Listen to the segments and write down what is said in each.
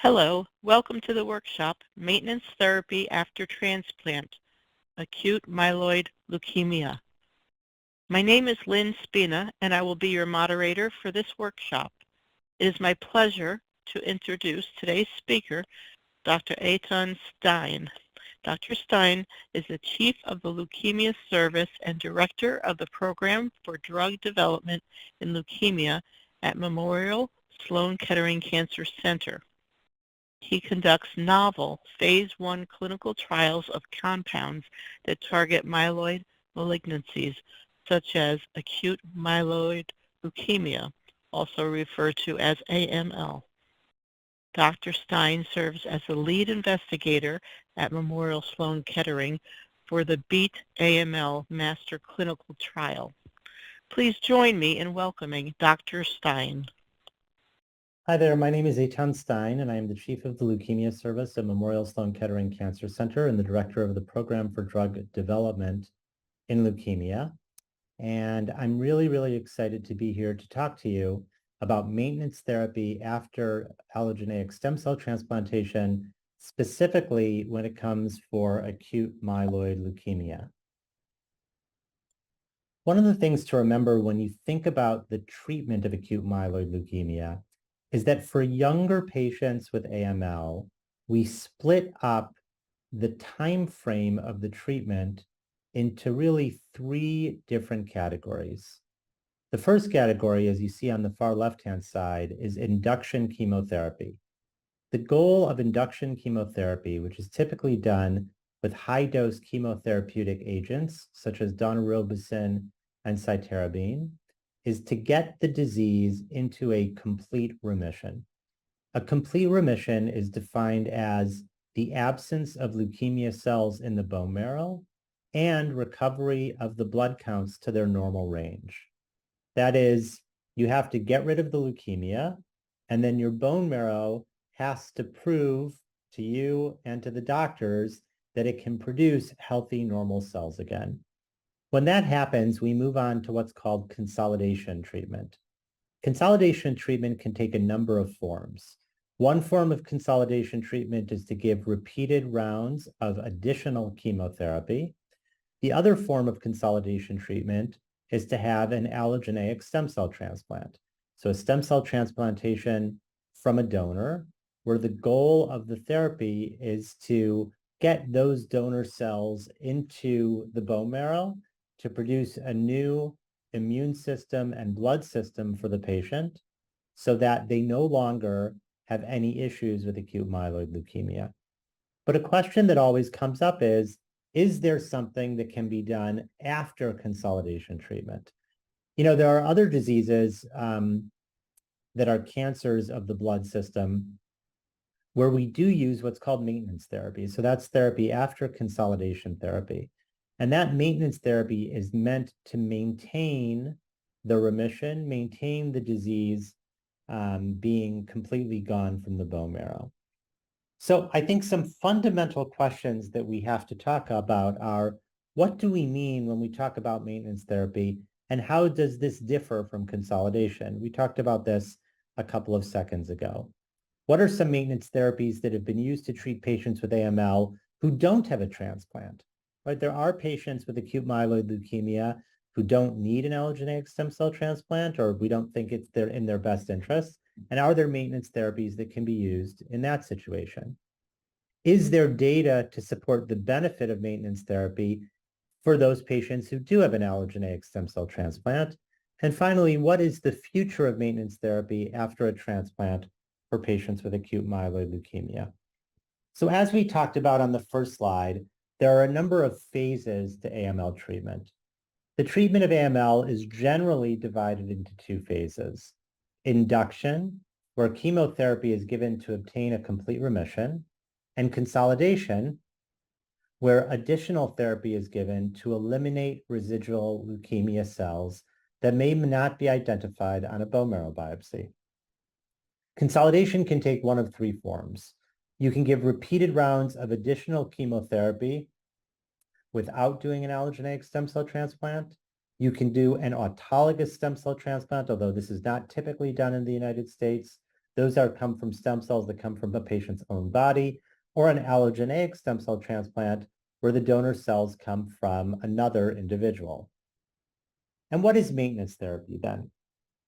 Hello, welcome to the workshop, Maintenance Therapy After Transplant, Acute Myeloid Leukemia. My name is Lynn Spina, and I will be your moderator for this workshop. It is my pleasure to introduce today's speaker, Dr. Eytan Stein. Dr. Stein is the Chief of the Leukemia Service and Director of the Program for Drug Development in Leukemia at Memorial Sloan Kettering Cancer Center. He conducts novel phase 1 clinical trials of compounds that target myeloid malignancies, such as acute myeloid leukemia, also referred to as AML. Dr. Stein serves as the lead investigator at Memorial Sloan Kettering for the BEAT AML Master Clinical Trial. Please join me in welcoming Dr. Stein. Hi there, my name is Eytan Stein, and I am the Chief of the Leukemia Service at Memorial Sloan Kettering Cancer Center and the Director of the Program for Drug Development in Leukemia. And I'm really excited to be here to talk to you about maintenance therapy after allogeneic stem cell transplantation, specifically when it comes for acute myeloid leukemia. One of the things to remember when you think about the treatment of acute myeloid leukemia is that for younger patients with AML, we split up the time frame of the treatment into really 3 different categories. The first category, as you see on the far left-hand side, is induction chemotherapy. The goal of induction chemotherapy, which is typically done with high-dose chemotherapeutic agents, such as daunorubicin and cytarabine, is to get the disease into a complete remission. A complete remission is defined as the absence of leukemia cells in the bone marrow and recovery of the blood counts to their normal range. That is, you have to get rid of the leukemia, and then your bone marrow has to prove to you and to the doctors that it can produce healthy, normal cells again. When that happens, we move on to what's called consolidation treatment. Consolidation treatment can take a number of forms. One form of consolidation treatment is to give repeated rounds of additional chemotherapy. The other form of consolidation treatment is to have an allogeneic stem cell transplant. So a stem cell transplantation from a donor, where the goal of the therapy is to get those donor cells into the bone marrow to produce a new immune system and blood system for the patient so that they no longer have any issues with acute myeloid leukemia. But a question that always comes up is there something that can be done after consolidation treatment? You know, there are other diseases that are cancers of the blood system where we do use what's called maintenance therapy. So that's therapy after consolidation therapy. And that maintenance therapy is meant to maintain the remission, maintain the disease being completely gone from the bone marrow. So I think some fundamental questions that we have to talk about are, what do we mean when we talk about maintenance therapy, and how does this differ from consolidation? We talked about this a couple of seconds ago. What are some maintenance therapies that have been used to treat patients with AML who don't have a transplant? Right? There are patients with acute myeloid leukemia who don't need an allogeneic stem cell transplant, or we don't think it's in their best interest. And are there maintenance therapies that can be used in that situation? Is there data to support the benefit of maintenance therapy for those patients who do have an allogeneic stem cell transplant? And finally, what is the future of maintenance therapy after a transplant for patients with acute myeloid leukemia? So as we talked about on the first slide, there are a number of phases to AML treatment. The treatment of AML is generally divided into 2 phases. Induction, where chemotherapy is given to obtain a complete remission, and consolidation, where additional therapy is given to eliminate residual leukemia cells that may not be identified on a bone marrow biopsy. Consolidation can take one of 3 forms. You can give repeated rounds of additional chemotherapy without doing an allogeneic stem cell transplant. You can do an autologous stem cell transplant, although this is not typically done in the United States. Those come from stem cells that come from a patient's own body, or an allogeneic stem cell transplant where the donor cells come from another individual. And what is maintenance therapy then?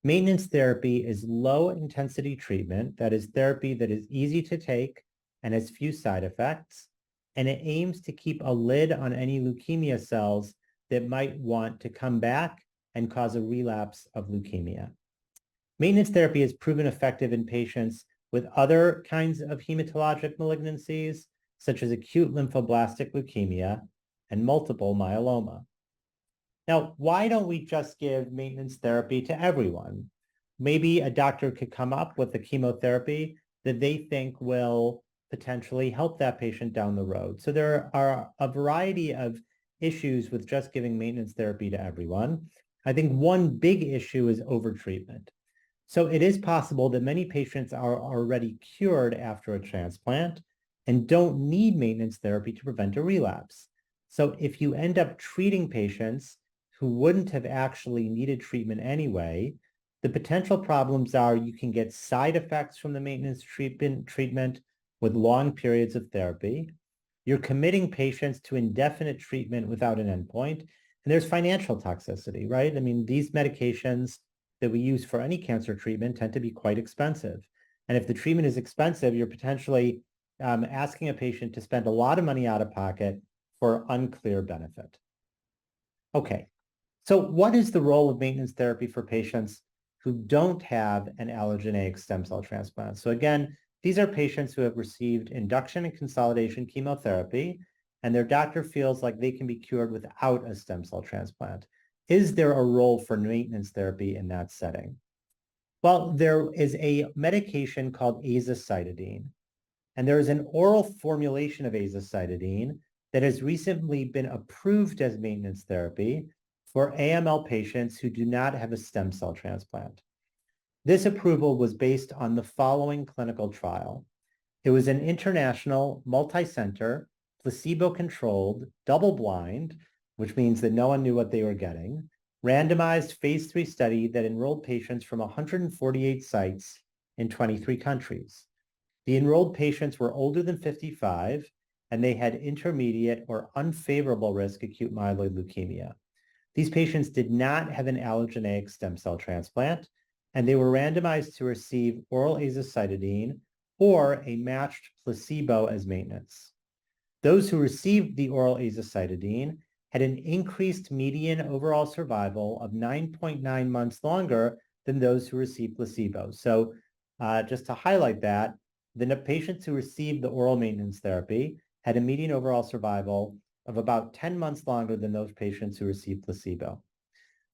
Maintenance therapy is low-intensity treatment, that is therapy that is easy to take and has few side effects, and it aims to keep a lid on any leukemia cells that might want to come back and cause a relapse of leukemia. Maintenance therapy is proven effective in patients with other kinds of hematologic malignancies, such as acute lymphoblastic leukemia and multiple myeloma. Now, why don't we just give maintenance therapy to everyone? Maybe a doctor could come up with a chemotherapy that they think will potentially help that patient down the road. So there are a variety of issues with just giving maintenance therapy to everyone. I think one big issue is overtreatment. So it is possible that many patients are already cured after a transplant and don't need maintenance therapy to prevent a relapse. So if you end up treating patients who wouldn't have actually needed treatment anyway, the potential problems are you can get side effects from the maintenance treatment with long periods of therapy. You're committing patients to indefinite treatment without an endpoint, and there's financial toxicity, right? I mean, these medications that we use for any cancer treatment tend to be quite expensive. And if the treatment is expensive, you're potentially asking a patient to spend a lot of money out of pocket for unclear benefit. Okay, so what is the role of maintenance therapy for patients who don't have an allogeneic stem cell transplant? So again, these are patients who have received induction and consolidation chemotherapy, and their doctor feels like they can be cured without a stem cell transplant. Is there a role for maintenance therapy in that setting? Well, there is a medication called azacitidine, and there is an oral formulation of azacitidine that has recently been approved as maintenance therapy for AML patients who do not have a stem cell transplant. This approval was based on the following clinical trial. It was an international, multi-center, placebo-controlled, double-blind, which means that no one knew what they were getting, randomized phase 3 study that enrolled patients from 148 sites in 23 countries. The enrolled patients were older than 55, and they had intermediate or unfavorable risk acute myeloid leukemia. These patients did not have an allogeneic stem cell transplant, and they were randomized to receive oral azacitidine or a matched placebo as maintenance. Those who received the oral azacitidine had an increased median overall survival of 9.9 months longer than those who received placebo. So just to highlight that, the patients who received the oral maintenance therapy had a median overall survival of about 10 months longer than those patients who received placebo.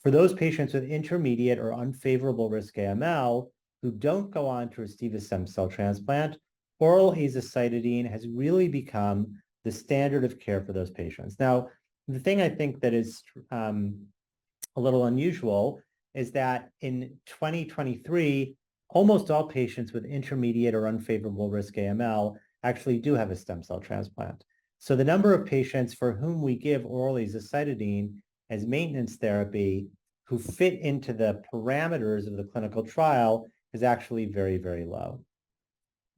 For those patients with intermediate or unfavorable risk AML who don't go on to receive a stem cell transplant, oral azacitidine has really become the standard of care for those patients. Now, the thing I think that is a little unusual is that in 2023, almost all patients with intermediate or unfavorable risk AML actually do have a stem cell transplant. So the number of patients for whom we give oral azacitidine as maintenance therapy who fit into the parameters of the clinical trial is actually very, very low.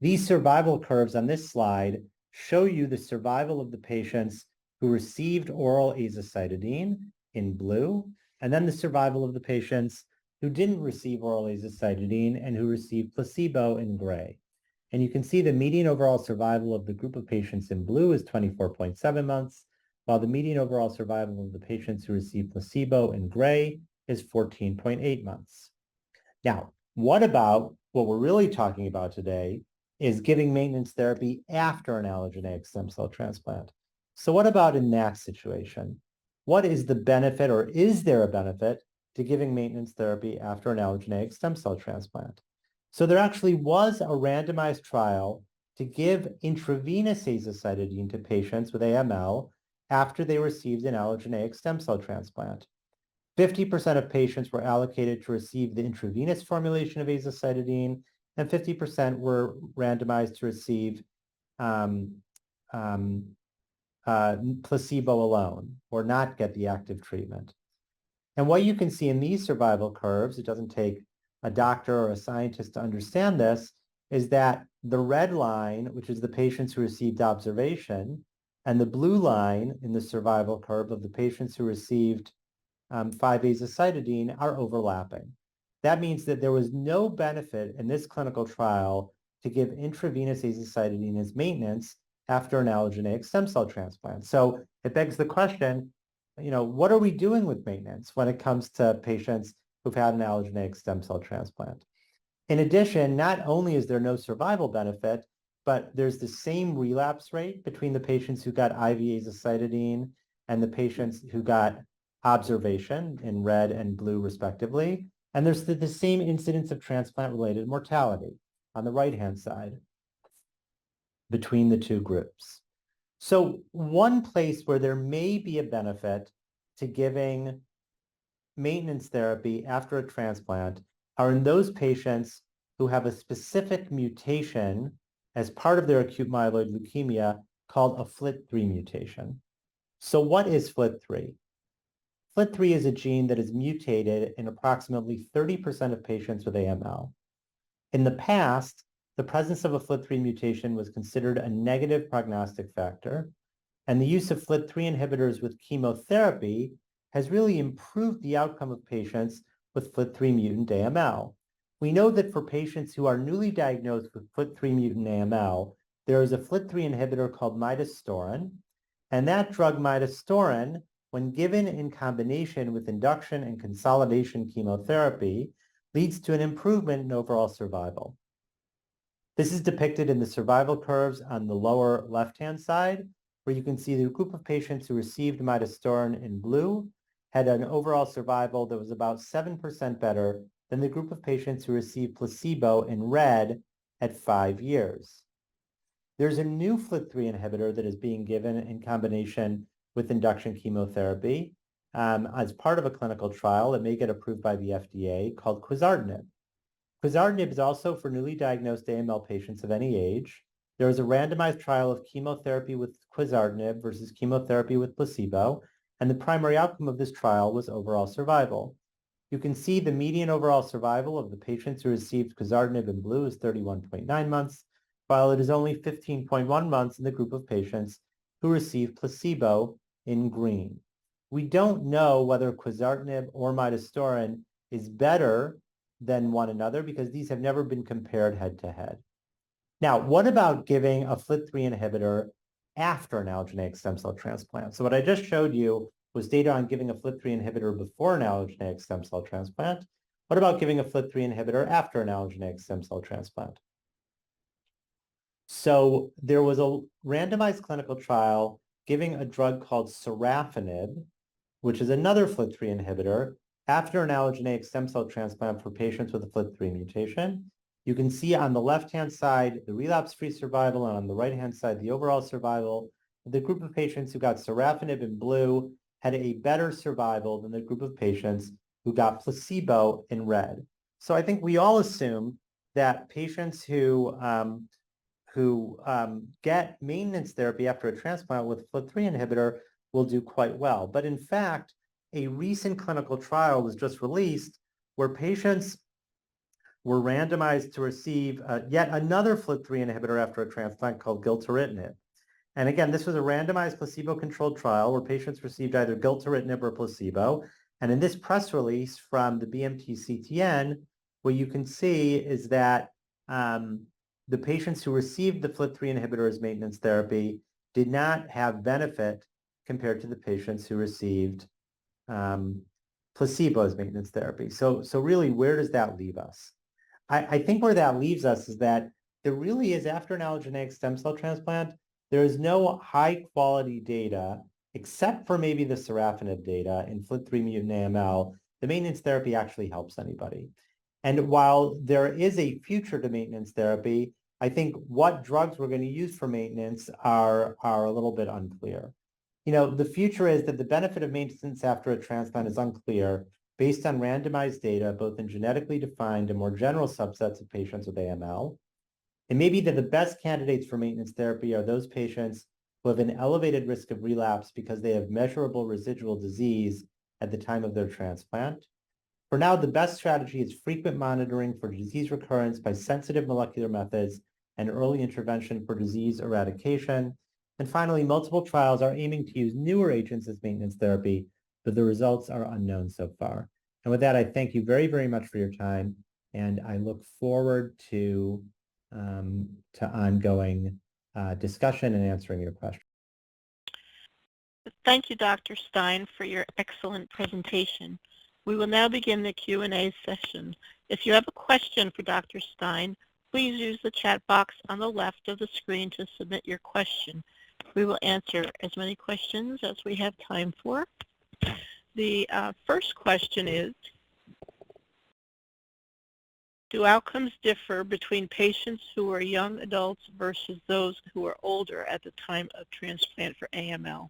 These survival curves on this slide show you the survival of the patients who received oral azacitidine in blue, and then the survival of the patients who didn't receive oral azacitidine and who received placebo in gray. And you can see the median overall survival of the group of patients in blue is 24.7 months, while the median overall survival of the patients who received placebo in gray is 14.8 months. Now, what about what we're really talking about today is giving maintenance therapy after an allogeneic stem cell transplant. So what about in that situation? What is the benefit, or is there a benefit to giving maintenance therapy after an allogeneic stem cell transplant? So there actually was a randomized trial to give intravenous azacitidine to patients with AML after they received an allogeneic stem cell transplant. 50% of patients were allocated to receive the intravenous formulation of azacitidine, and 50% were randomized to receive placebo alone or not get the active treatment. And what you can see in these survival curves, it doesn't take a doctor or a scientist to understand this, is that the red line, which is the patients who received observation, and the blue line in the survival curve of the patients who received 5-azacitidine are overlapping. That means that there was no benefit in this clinical trial to give intravenous azacitidine as maintenance after an allogeneic stem cell transplant. So it begs the question, what are we doing with maintenance when it comes to patients who've had an allogeneic stem cell transplant? In addition, not only is there no survival benefit, but there's the same relapse rate between the patients who got IV azacitidine and the patients who got observation in red and blue respectively. And there's the same incidence of transplant-related mortality on the right-hand side between the two groups. So one place where there may be a benefit to giving maintenance therapy after a transplant are in those patients who have a specific mutation as part of their acute myeloid leukemia called a FLT3 mutation. So what is FLT3? FLT3 is a gene that is mutated in approximately 30% of patients with AML. In the past, the presence of a FLT3 mutation was considered a negative prognostic factor, and the use of FLT3 inhibitors with chemotherapy has really improved the outcome of patients with FLT3 mutant AML. We know that for patients who are newly diagnosed with FLT3 mutant AML, there is a FLT3 inhibitor called midostaurin, and that drug midostaurin, when given in combination with induction and consolidation chemotherapy, leads to an improvement in overall survival. This is depicted in the survival curves on the lower left-hand side, where you can see the group of patients who received midostaurin in blue had an overall survival that was about 7% better than the group of patients who received placebo in red at 5 years. There's a new FLT3 inhibitor that is being given in combination with induction chemotherapy as part of a clinical trial that may get approved by the FDA called quizartinib. Quizartinib is also for newly diagnosed AML patients of any age. There was a randomized trial of chemotherapy with quizartinib versus chemotherapy with placebo, and the primary outcome of this trial was overall survival. You can see the median overall survival of the patients who received quizartinib in blue is 31.9 months, while it is only 15.1 months in the group of patients who received placebo in green. We don't know whether quizartinib or midostaurin is better than one another because these have never been compared head-to-head. Now, what about giving a FLT3 inhibitor after an allogeneic stem cell transplant? So what I just showed you was data on giving a FLT3 inhibitor before an allogeneic stem cell transplant. What about giving a FLT3 inhibitor after an allogeneic stem cell transplant? So there was a randomized clinical trial giving a drug called sorafenib, which is another FLT3 inhibitor, after an allogeneic stem cell transplant for patients with a FLT3 mutation. You can see on the left-hand side the relapse-free survival, and on the right-hand side the overall survival. The group of patients who got sorafenib in blue had a better survival than the group of patients who got placebo in red. So I think we all assume that patients who get maintenance therapy after a transplant with a FLT3 inhibitor will do quite well. But in fact, a recent clinical trial was just released where patients were randomized to receive yet another FLT3 inhibitor after a transplant called gilteritinib. And again, this was a randomized placebo-controlled trial where patients received either gilteritinib or placebo. And in this press release from the BMT-CTN, what you can see is that the patients who received the FLT3 inhibitor as maintenance therapy did not have benefit compared to the patients who received placebo as maintenance therapy. So really, where does that leave us? I think where that leaves us is that there really is, after an allogeneic stem cell transplant, there is no high quality data, except for maybe the sorafenib data in FLT3 mutant AML. The maintenance therapy actually helps anybody. And while there is a future to maintenance therapy, I think what drugs we're going to use for maintenance are a little bit unclear. The future is that the benefit of maintenance after a transplant is unclear based on randomized data, both in genetically defined and more general subsets of patients with AML. It may be that the best candidates for maintenance therapy are those patients who have an elevated risk of relapse because they have measurable residual disease at the time of their transplant. For now, the best strategy is frequent monitoring for disease recurrence by sensitive molecular methods and early intervention for disease eradication. And finally, multiple trials are aiming to use newer agents as maintenance therapy, but the results are unknown so far. And with that, I thank you very, very much for your time, and I look forward to ongoing discussion and answering your questions. Thank you, Dr. Stein, for your excellent presentation. We will now begin the Q&A session. If you have a question for Dr. Stein, please use the chat box on the left of the screen to submit your question. We will answer as many questions as we have time for. The first question is, do outcomes differ between patients who are young adults versus those who are older at the time of transplant for AML?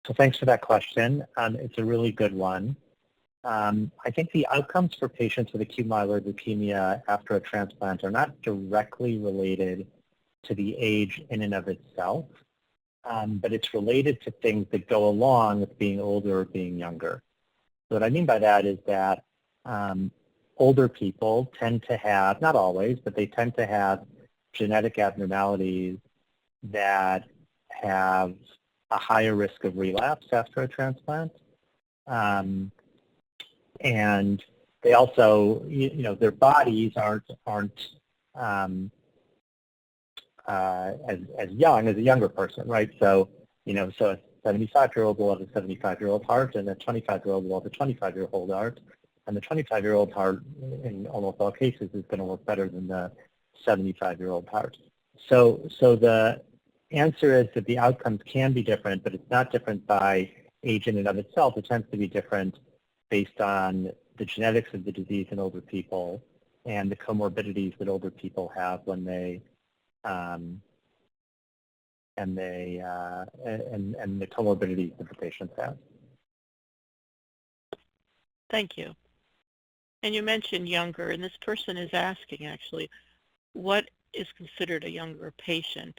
So thanks for that question. It's a really good one. I think the outcomes for patients with acute myeloid leukemia after a transplant are not directly related to the age in and of itself, but it's related to things that go along with being older or being younger. So what I mean by that is that older people tend to have, not always, but they tend to have genetic abnormalities that have a higher risk of relapse after a transplant. And they also, their bodies aren't as young as a younger person, right? So, so a 75-year-old will have a 75-year-old heart, and a 25-year-old will have a 25-year-old heart. And the 25-year-old heart, in almost all cases, is going to work better than the 75-year-old heart. So the answer is that the outcomes can be different, but it's not different by age in and of itself. It tends to be different based on the genetics of the disease in older people and the comorbidities that older people have when they and the comorbidities that the patients have. Thank you. And you mentioned younger, and this person is asking actually, what is considered a younger patient?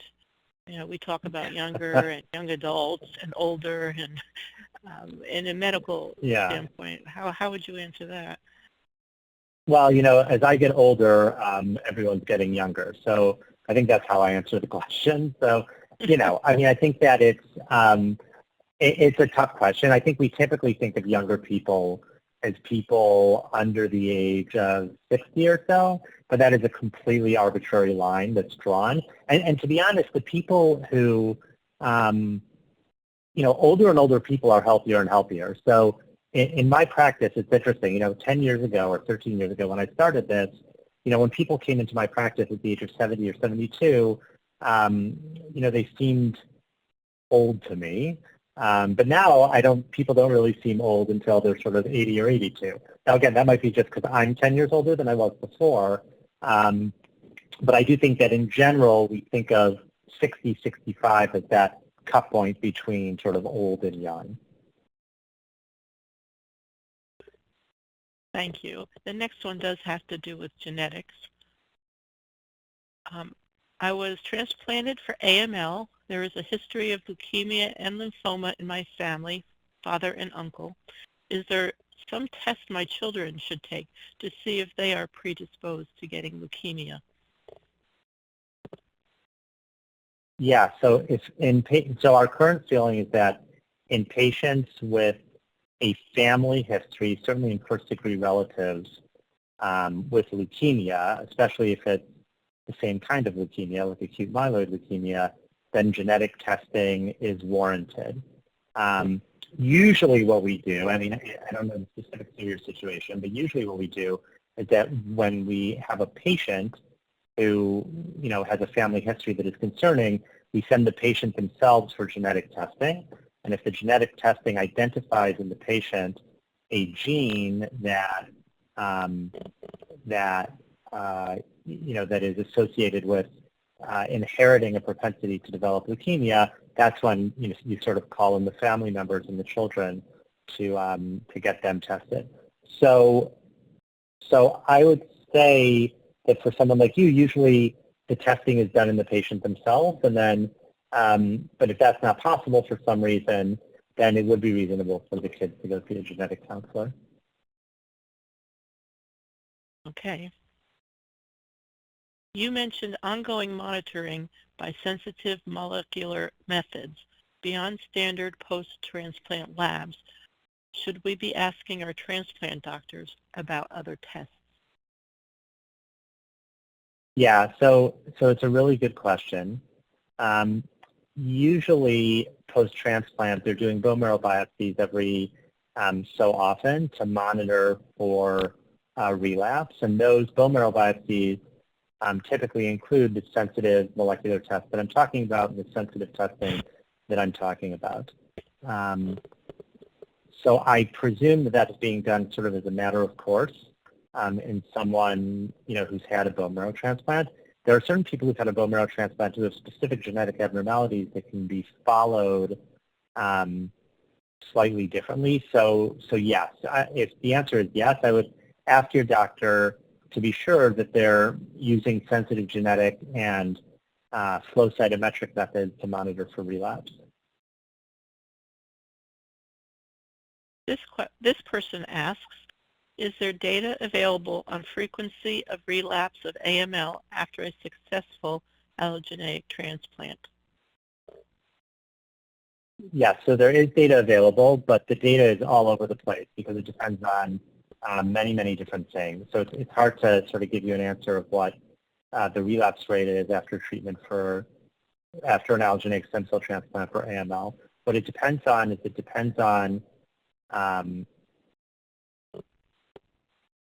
We talk about younger and young adults and older, and in a medical standpoint, how would you answer that? Well, as I get older, everyone's getting younger. So I think that's how I answer the question. So, I think that it's a tough question. I think we typically think of younger people as people under the age of 60 or so, but that is a completely arbitrary line that's drawn. And to be honest, the people who, older and older people are healthier and healthier. So in my practice, it's interesting, 10 years ago or 13 years ago when I started this, when people came into my practice at the age of 70 or 72, they seemed old to me. But now people don't really seem old until they're sort of 80 or 82. Now again, that might be just because I'm 10 years older than I was before. But I do think that in general, we think of 60, 65 as that cut point between sort of old and young. Thank you. The next one does have to do with genetics. I was transplanted for AML. There is a history of leukemia and lymphoma in my family, father and uncle. Is there some test my children should take to see if they are predisposed to getting leukemia? Yeah, so so our current feeling is that in patients with a family history, certainly in first-degree relatives with leukemia, especially if it's the same kind of leukemia, with acute myeloid leukemia, then genetic testing is warranted. Usually what we do, I don't know the specifics of your situation, but usually what we do is that when we have a patient who, has a family history that is concerning, we send the patient themselves for genetic testing. And if the genetic testing identifies in the patient a gene that that is associated with inheriting a propensity to develop leukemia, that's when you sort of call in the family members and the children to get them tested. So I would say that for someone like you, usually the testing is done in the patient themselves, and then but if that's not possible for some reason, then it would be reasonable for the kids to go see a genetic counselor. Okay. You mentioned ongoing monitoring by sensitive molecular methods beyond standard post-transplant labs. Should we be asking our transplant doctors about other tests? Yeah, so it's a really good question. Usually post-transplant, they're doing bone marrow biopsies every so often to monitor for relapse, and those bone marrow biopsies typically include the sensitive molecular test that I'm talking about and the sensitive testing that I'm talking about. So I presume that that's being done sort of as a matter of course in someone who's had a bone marrow transplant. There are certain people who've had a bone marrow transplant who have specific genetic abnormalities that can be followed slightly differently. So yes, if the answer is yes, I would ask your doctor to be sure that they're using sensitive genetic and flow cytometric methods to monitor for relapse. This person asks, is there data available on frequency of relapse of AML after a successful allogeneic transplant? Yes, so there is data available, but the data is all over the place because it depends on many, many different things. So it's hard to sort of give you an answer of what the relapse rate is after treatment after an allogeneic stem cell transplant for AML. What it depends on is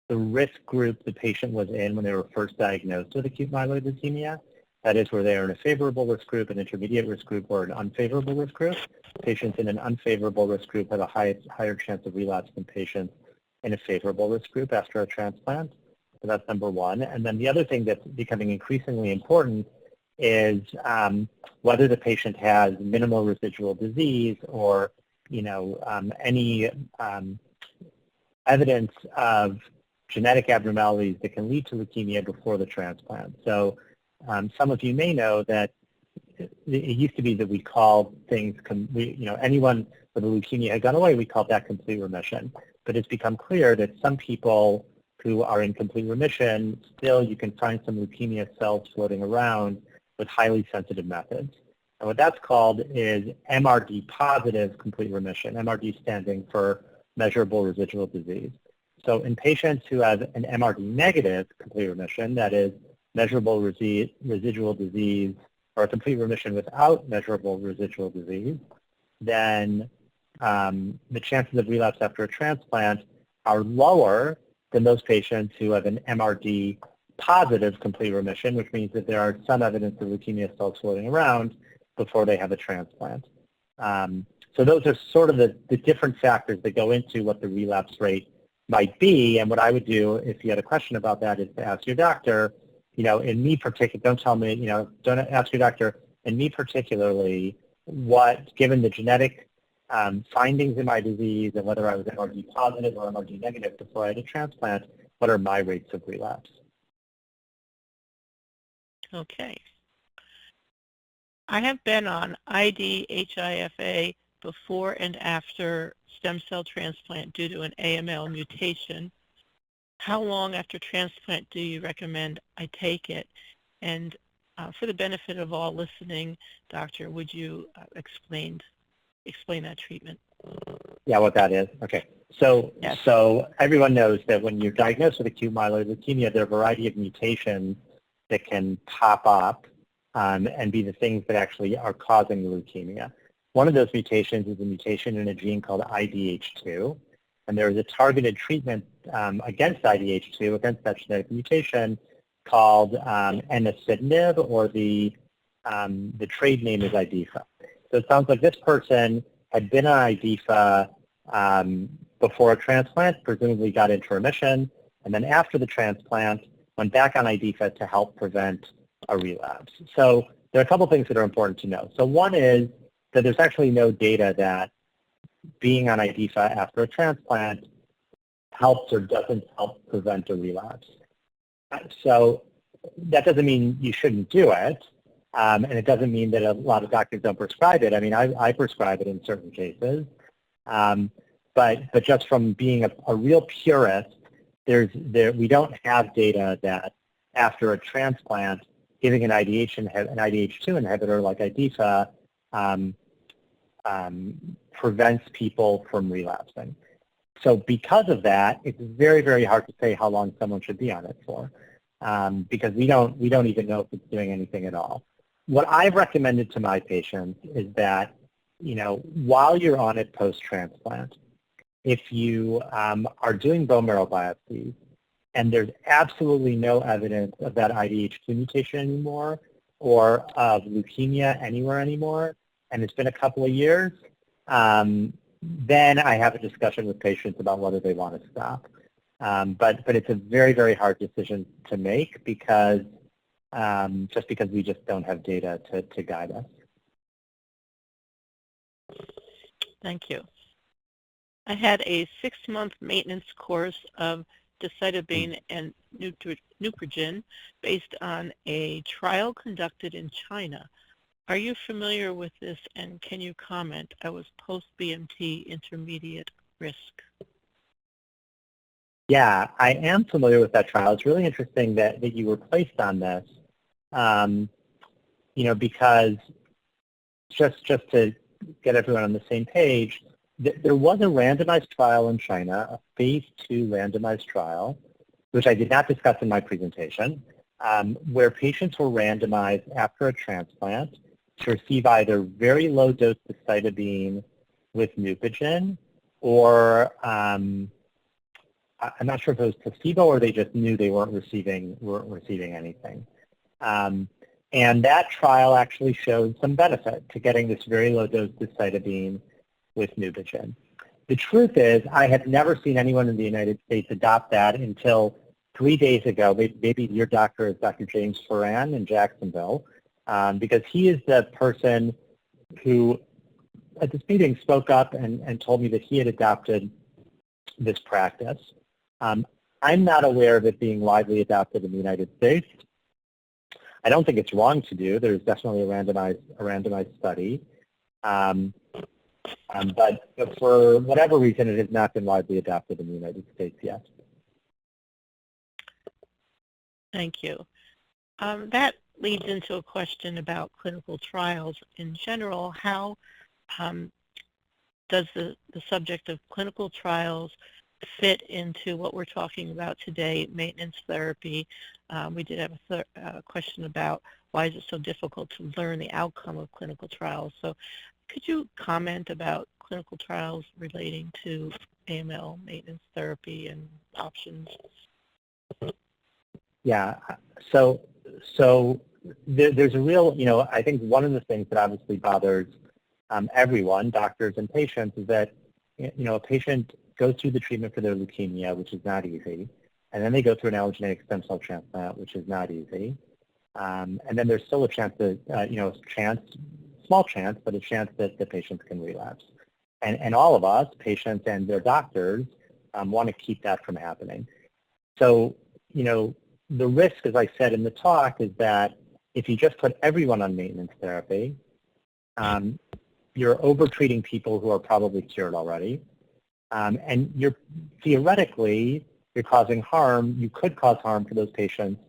the risk group the patient was in when they were first diagnosed with acute myeloid leukemia. That is, where they are in a favorable risk group, an intermediate risk group, or an unfavorable risk group. Patients in an unfavorable risk group have a higher chance of relapse than patients in a favorable risk group after a transplant. So that's number one. And then the other thing that's becoming increasingly important is whether the patient has minimal residual disease or any evidence of genetic abnormalities that can lead to leukemia before the transplant. So some of you may know that it used to be that we called things, anyone with a leukemia had gone away, we called that complete remission. But it's become clear that some people who are in complete remission, still you can find some leukemia cells floating around with highly sensitive methods. And what that's called is MRD positive complete remission, MRD standing for measurable residual disease. So in patients who have an MRD negative complete remission, that is measurable residual disease or a complete remission without measurable residual disease, then the chances of relapse after a transplant are lower than those patients who have an MRD positive complete remission, which means that there are some evidence of leukemia cells floating around before they have a transplant. So those are sort of the different factors that go into what the relapse rate might be. And what I would do if you had a question about that is to ask your doctor, in me particularly, don't tell me, don't ask your doctor, in me particularly, given the genetic findings in my disease and whether I was MRD positive or MRD negative before I had a transplant, what are my rates of relapse? Okay. I have been on IDHIFA before and after stem cell transplant due to an AML mutation. How long after transplant do you recommend I take it? And for the benefit of all listening, doctor, would you explain that treatment? Yeah, what that is. Okay. So, yes. So everyone knows that when you're diagnosed with acute myeloid leukemia, there are a variety of mutations that can pop up and be the things that actually are causing the leukemia. One of those mutations is a mutation in a gene called IDH2, and there is a targeted treatment against IDH2, against that genetic mutation, called azacitidine, or the trade name is IDIFA. So it sounds like this person had been on IDIFA before a transplant, presumably got into remission, and then after the transplant, went back on IDIFA to help prevent a relapse. So there are a couple things that are important to know. So one is that there's actually no data that being on IDIFA after a transplant helps or doesn't help prevent a relapse. So that doesn't mean you shouldn't do it, and it doesn't mean that a lot of doctors don't prescribe it. I mean, I prescribe it in certain cases, But just from being a real purist, we don't have data that after a transplant, giving an IDH2 inhibitor like IDIFA prevents people from relapsing. So because of that, it's very, very hard to say how long someone should be on it for, because we don't even know if it's doing anything at all. What I've recommended to my patients is that, while you're on it post-transplant, if you are doing bone marrow biopsies and there's absolutely no evidence of that IDH2 mutation anymore or of leukemia anywhere anymore, and it's been a couple of years, then I have a discussion with patients about whether they want to stop. But it's a very, very hard decision to make because just because we just don't have data to guide us. Thank you. I had a 6-month maintenance course of decitabine and Neupogen based on a trial conducted in China. Are you familiar with this, and can you comment? I was post-BMT intermediate risk. Yeah, I am familiar with that trial. It's really interesting that you were placed on this, because just to get everyone on the same page, there was a randomized trial in China, a phase 2 randomized trial, which I did not discuss in my presentation, where patients were randomized after a transplant to receive either very low dose decitabine with Neupogen, or I'm not sure if it was placebo or they just knew they weren't receiving anything. And that trial actually showed some benefit to getting this very low dose decitabine with Neupogen. The truth is, I had never seen anyone in the United States adopt that until 3 days ago. Maybe your doctor is Dr. James Ferran in Jacksonville, because he is the person who, at this meeting, spoke up and told me that he had adopted this practice. I'm not aware of it being widely adopted in the United States. I don't think it's wrong to do. There's definitely a randomized study. But for whatever reason, it has not been widely adopted in the United States yet. Thank you. That leads into a question about clinical trials in general. How does the subject of clinical trials fit into what we're talking about today, maintenance therapy? We did have a question about why is it so difficult to learn the outcome of clinical trials. So could you comment about clinical trials relating to AML, maintenance therapy, and options? Yeah, so there's a real, I think one of the things that obviously bothers everyone, doctors and patients, is that, a patient goes through the treatment for their leukemia, which is not easy, and then they go through an allogeneic stem cell transplant, which is not easy, and then there's still a chance that, small chance, but a chance that the patients can relapse. And all of us, patients and their doctors, want to keep that from happening. So, the risk, as I said in the talk, is that if you just put everyone on maintenance therapy, you're over-treating people who are probably cured already, and theoretically, you're causing harm. You could cause harm for those patients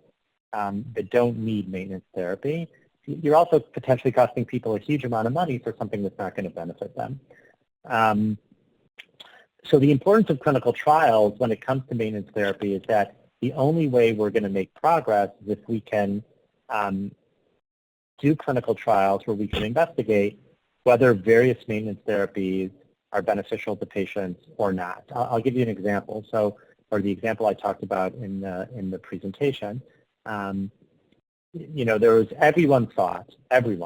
that don't need maintenance therapy. You're also potentially costing people a huge amount of money for something that's not going to benefit them. So the importance of clinical trials when it comes to maintenance therapy is that the only way we're going to make progress is if we can do clinical trials where we can investigate whether various maintenance therapies are beneficial to patients or not. I'll give you an example. Or the example I talked about in the presentation. Everyone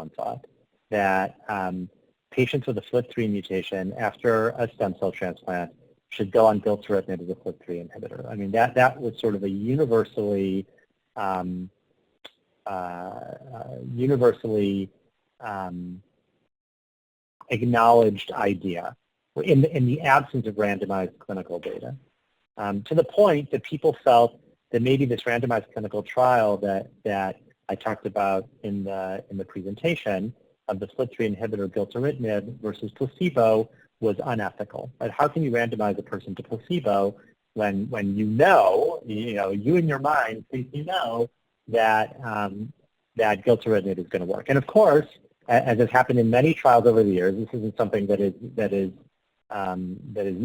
thought that patients with a FLT3 mutation after a stem cell transplant should go on gilteritinib as a FLT3 inhibitor. I mean, that was sort of a universally acknowledged idea in the absence of randomized clinical data. To the point that people felt that maybe this randomized clinical trial that I talked about in the presentation of the FLT3 inhibitor gilteritinib versus placebo was unethical. But how can you randomize a person to placebo when you know in your mind think you know that that gilteritinib is going to work? And of course, as has happened in many trials over the years, this isn't something that is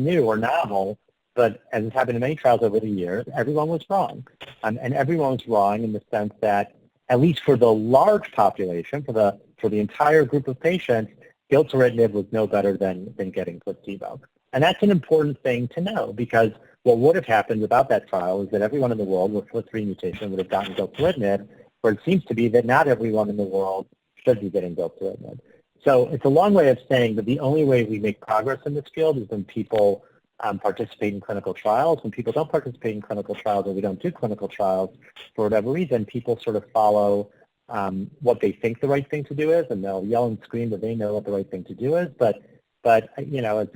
new or novel, but as has happened in many trials over the years, everyone was wrong. And everyone was wrong in the sense that, at least for the large population, for the entire group of patients, gilteritinib was no better than getting placebo. And that's an important thing to know, because what would have happened without that trial is that everyone in the world with FLT3 mutation would have gotten gilteritinib, where it seems to be that not everyone in the world should be getting gilteritinib. So it's a long way of saying that the only way we make progress in this field is when people participate in clinical trials. When people don't participate in clinical trials, or we don't do clinical trials for whatever reason, people sort of follow what they think the right thing to do is, and they'll yell and scream that they know what the right thing to do is. But you know,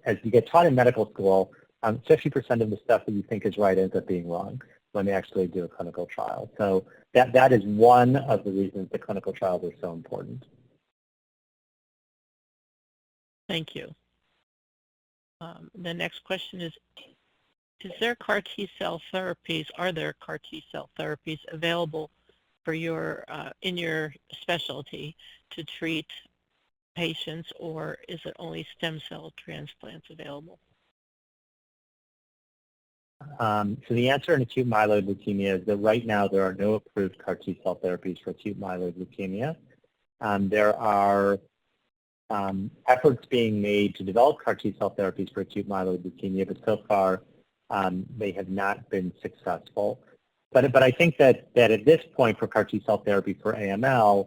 as you get taught in medical school, 50% of the stuff that you think is right ends up being wrong when they actually do a clinical trial. So that is one of the reasons that clinical trials are so important. Thank you. The next question is there CAR T-cell therapies, are there CAR T-cell therapies available for your, in your specialty to treat patients, or is it only stem cell transplants available? So the answer in acute myeloid leukemia is that right now there are no approved CAR T-cell therapies for acute myeloid leukemia. There are efforts being made to develop CAR T-cell therapies for acute myeloid leukemia, but so far they have not been successful. But I think that at this point for CAR T-cell therapy for AML,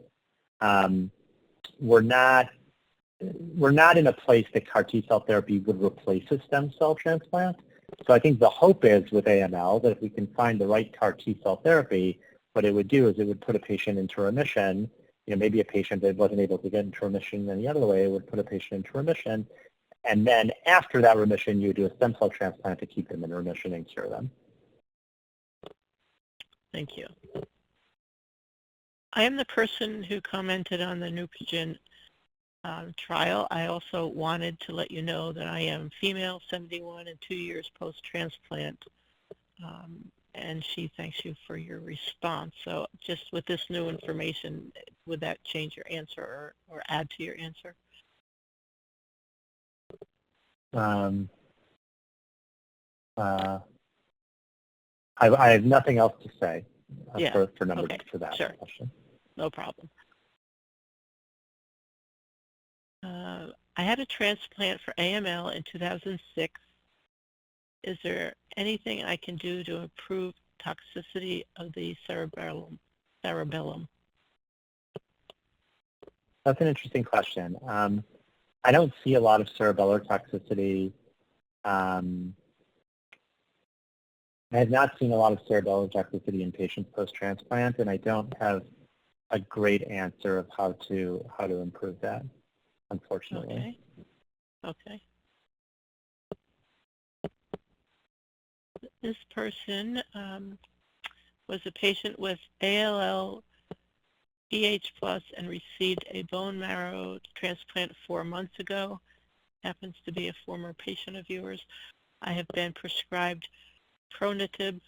we're not in a place that CAR T-cell therapy would replace a stem cell transplant. So I think the hope is with AML that if we can find the right CAR T-cell therapy, what it would do is it would put a patient into remission. You know, maybe a patient that wasn't able to get into remission any other way would put a patient into remission. And then after that remission, you would do a stem cell transplant to keep them in remission and cure them. Thank you. I am the person who commented on the Neupogen trial. I also wanted to let you know that I am female, 71, and 2 years post-transplant. And she thanks you for your response. So just with this new information, would that change your answer or add to your answer? I have nothing else to say for that sure. question. No problem. I had a transplant for AML in 2006. Is there anything I can do to improve toxicity of the cerebellum? That's an interesting question. I don't see a lot of cerebellar toxicity. I have not seen a lot of cerebellar toxicity in patients post-transplant, and I don't have a great answer of how to improve that, unfortunately. Okay. This person was a patient with ALL, EH+, and received a bone marrow transplant 4 months ago. Happens to be a former patient of yours. I have been prescribed Pronatib,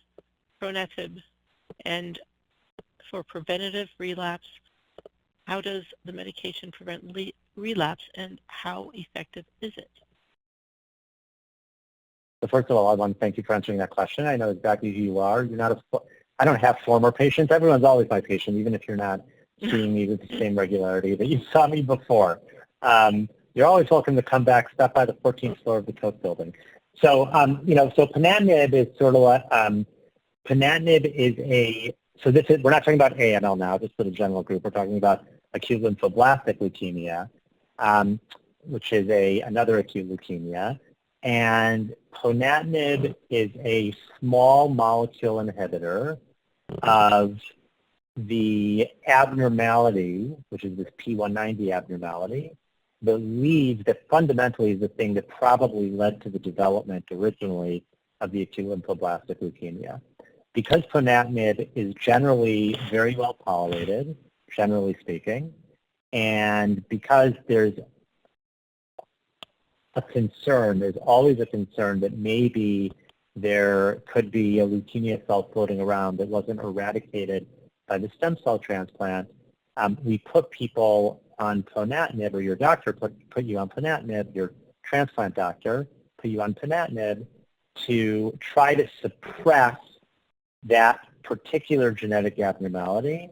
and for preventative relapse. How does the medication prevent relapse, and how effective is it? So first of all, I want to thank you for answering that question. I know exactly who you are. You're not I don't have former patients. Everyone's always my patient, even if you're not seeing me with the same regularity that you saw me before. You're always welcome to come back, stop by the 14th floor of the Coke building. So, so ponatinib is sort of a, ponatinib is a, so this is, we're not talking about AML now, just for the general group. We're talking about acute lymphoblastic leukemia, which is another acute leukemia. And ponatinib is a small molecule inhibitor of the abnormality, which is this P190 abnormality, that fundamentally is the thing that probably led to the development originally of the acute lymphoblastic leukemia. Because ponatinib is generally very well tolerated, generally speaking, and because there's a concern. There's always a concern that maybe there could be a leukemia cell floating around that wasn't eradicated by the stem cell transplant. We put people on ponatinib, or your doctor put you on ponatinib, your transplant doctor put you on ponatinib to try to suppress that particular genetic abnormality.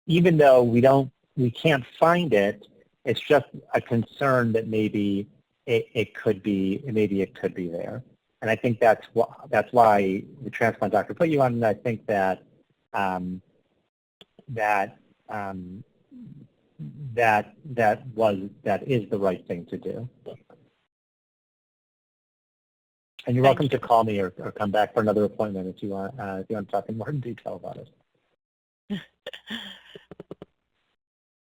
Even though we can't find it, it's just a concern that maybe it could be there. And I think that's why the transplant doctor put you on, and I think that that is the right thing to do. And you're welcome to call me or come back for another appointment if you want to talk in more detail about it.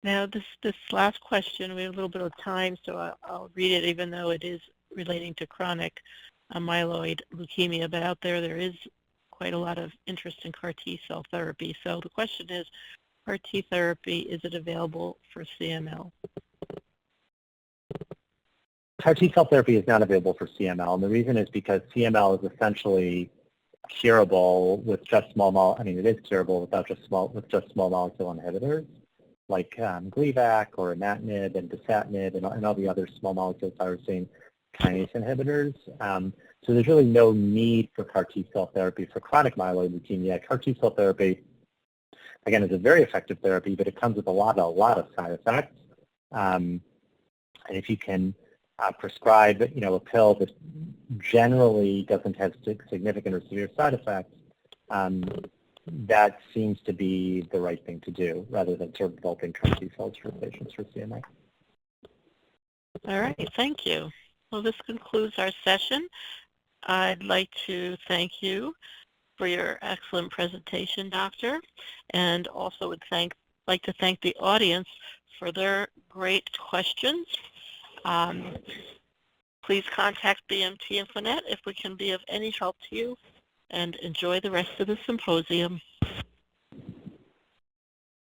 Now, this last question, we have a little bit of time, so I'll read it, even though it is relating to chronic myeloid leukemia. But out there is quite a lot of interest in CAR T-cell therapy. So the question is, CAR T therapy, is it available for CML? CAR T-cell therapy is not available for CML, and the reason is because CML is essentially curable with just it is curable with just small molecule inhibitors like Gleevec or imatinib and dasatinib and all the other small molecule tyrosine kinase inhibitors. So there's really no need for CAR T-cell therapy for chronic myeloid leukemia. CAR T-cell therapy, again, is a very effective therapy, but it comes with a lot of side effects. And if you can prescribe, a pill that generally doesn't have significant or severe side effects, that seems to be the right thing to do, rather than sort of developing CAR T-cells for patients for CML. All right, thank you. Well, this concludes our session. I'd like to thank you for your excellent presentation, Doctor, and also would like to thank the audience for their great questions. Please contact BMT Infonet if we can be of any help to you, and enjoy the rest of the symposium.